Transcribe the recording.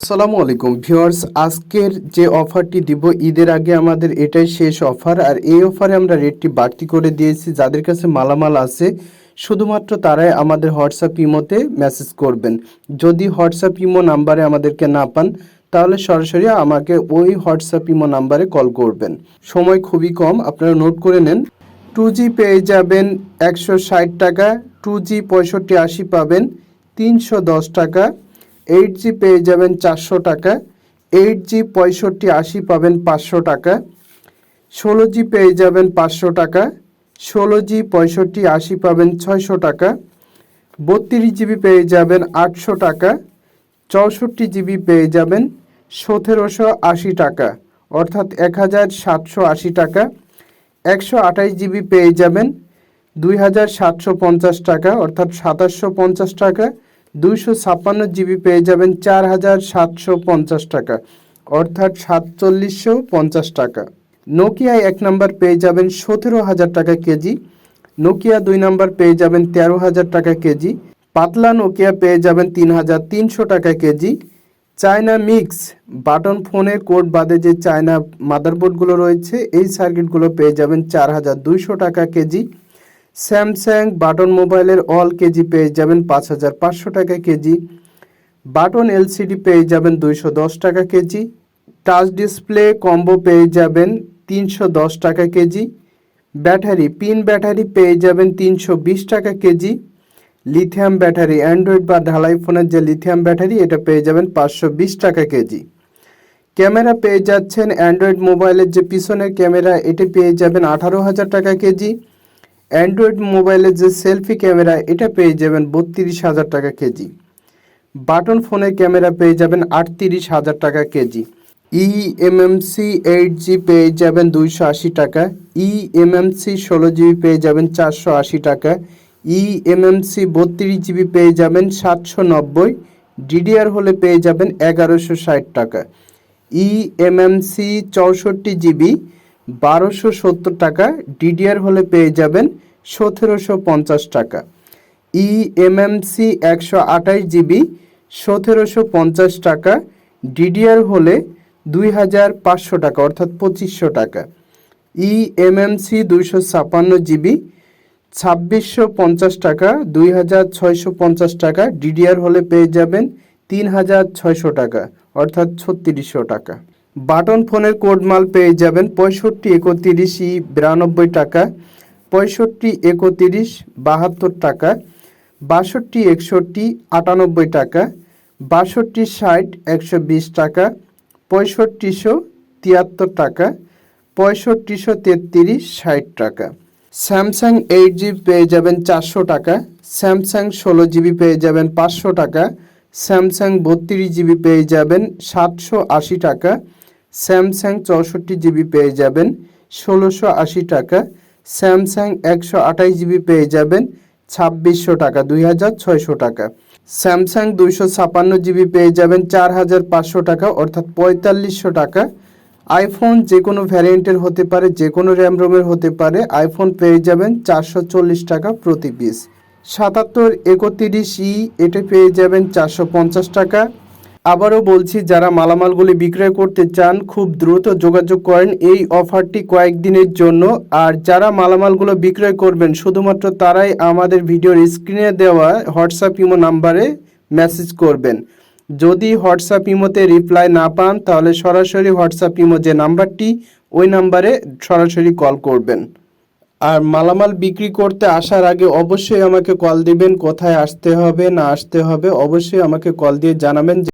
আসসালামু আলাইকুম ভিউয়ার্স, আজকের যে অফারটি দিব ঈদের আগে আমাদের এটাই শেষ অফার। আর এই অফারে আমরা রেটটি বাড়তি করে দিয়েছি। যাদের কাছে মালামাল আছে শুধুমাত্র তারাই আমাদের হোয়াটসঅ্যাপ ইমোতে মেসেজ করবেন। যদি হোয়াটসঅ্যাপ ইমো নাম্বারে আমাদেরকে না পান তাহলে সরাসরি আমাকে ওই হোয়াটসঅ্যাপ ইমো নাম্বারে কল করবেন। সময় খুবই কম, আপনারা নোট করে নেন। 2G পেয়ে যাবেন 160 টাকা, 2G 65-80 পাবেন 310 টাকা, 8G পেয়ে যাবেন 400 টাকা, 8G 65-80 পাবেন 500 টাকা, 16G পেয়ে যাবেন 500 টাকা, 16G 65-80 পাবেন 600 টাকা, 32GB পেয়ে যাবেন 800 টাকা, 64GB পেয়ে যাবেন 1780 টাকা অর্থাৎ 1780 টাকা, 128GB পেয়ে যাবেন 2750 টাকা অর্থাৎ 2750 টাকা, 256GB পেয়ে যাবেন 4750 টাকা অর্থাৎ 4750 টাকা। নোকিয়া 1 নাম্বার পেয়ে যাবেন 17,000 টাকা কেজি, নোকিয়া 2 নাম্বার পেয়ে যাবেন 13,000 টাকা কেজি, পাতলা নোকিয়া পেয়ে যাবেন 3,300 টাকা কেজি। চায়না মিক্স বাটন ফোনের কোড বাদে যে চায়না মাদারবোর্ডগুলো রয়েছে এই সার্কিটগুলো পেয়ে যাবেন 4,200 টাকা কেজি। স্যামসাং বাটন মোবাইলের অল কেজি পেয়ে যাবেন 5,500 টাকা কেজি। বাটন এলসিডি পেয়ে যাবেন 210 টাকা কেজি। টাচ ডিসপ্লে কম্বো পেয়ে যাবেন 310 টাকা কেজি। ব্যাটারি পিন ব্যাটারি পেয়ে যাবেন 320 টাকা কেজি। লিথিয়াম ব্যাটারি অ্যান্ড্রয়েড বা ঢালাই ফোনের যে লিথিয়াম ব্যাটারি এটা পেয়ে যাবেন 520 টাকা কেজি। ক্যামেরা পেয়ে যাচ্ছেন অ্যান্ড্রয়েড মোবাইলের যে পিছনের ক্যামেরা এটি পেয়ে যাবেন 18,000 টাকা কেজি। অ্যান্ড্রয়েড মোবাইলের যে সেলফি ক্যামেরা এটা পেয়ে যাবেন 32,000 টাকা কেজি। বাটন ফোনের ক্যামেরা পেয়ে যাবেন 38,000 টাকা কেজি। eMMC 8G পেয়ে যাবেন 280 টাকা, eMMC 16GB পেয়ে যাবেন 480 টাকা, eMMC 32GB পেয়ে যাবেন 790, DDR হলে পেয়ে যাবেন 1160 টাকা, eMMC 64GB 1270 টাকা, DDR হলে পেয়ে যাবেন 1750 টাকা, eMMC 128GB 1750 টাকা, DDR হলে 2,500 টাকা অর্থাৎ 2,500 টাকা, eMMC 256GB 2650 টাকা, 2,650 টাকা, DDR হলে পেয়ে যাবেন 3,600 টাকা অর্থাৎ 3600 টাকা। বাটন ফোনের কোড মাল পেয়ে যাবেন 6531E92 টাকা, 6531 72 টাকা, 6261 98 টাকা, 6260 120 টাকা, 6573 টাকা, 6533 60 টাকা। স্যামসাং 8G পেয়ে যাবেন 400 টাকা, স্যামসাং 16GB পেয়ে যাবেন 500 টাকা, স্যামসাং 32GB পেয়ে যাবেন 780 টাকা, স্যামসাং 64GB পেয়ে যাবেন 1680 টাকা, স্যামসাং 128GB পেয়ে যাবেন 2600 টাকা 2,600 টাকা, স্যামসাং 256GB পেয়ে যাবেন 4,500 টাকা অর্থাৎ 4500 টাকা। আইফোন যে কোনো ভ্যারিয়েন্টের হতে পারে, যে কোনো র্যাম রোমের হতে পারে, আইফোন পেয়ে যাবেন 440 টাকা প্রতি পিস। 7731E এটা পেয়ে যাবেন 450 টাকা। আবারও বলছি, যারা মালামালগুলি বিক্রয় করতে চান খুব দ্রুত যোগাযোগ করেন, এই অফারটি কয়েকদিনের জন্য। আর যারা মালামালগুলো বিক্রয় করবেন শুধুমাত্র তারাই আমাদের ভিডিওর স্ক্রিনে দেওয়া হোয়াটসঅ্যাপ ইমো নাম্বারে মেসেজ করবেন। যদি হোয়াটসঅ্যাপ ইমোতে রিপ্লাই না পান তাহলে সরাসরি হোয়াটসঅ্যাপ ইমো যে নাম্বারটি ওই নাম্বারে সরাসরি কল করবেন। আর মালামাল বিক্রি করতে আসার আগে অবশ্যই আমাকে কল দিবেন, কোথায় আসতে হবে না আসতে হবে অবশ্যই আমাকে কল দিয়ে জানাবেন।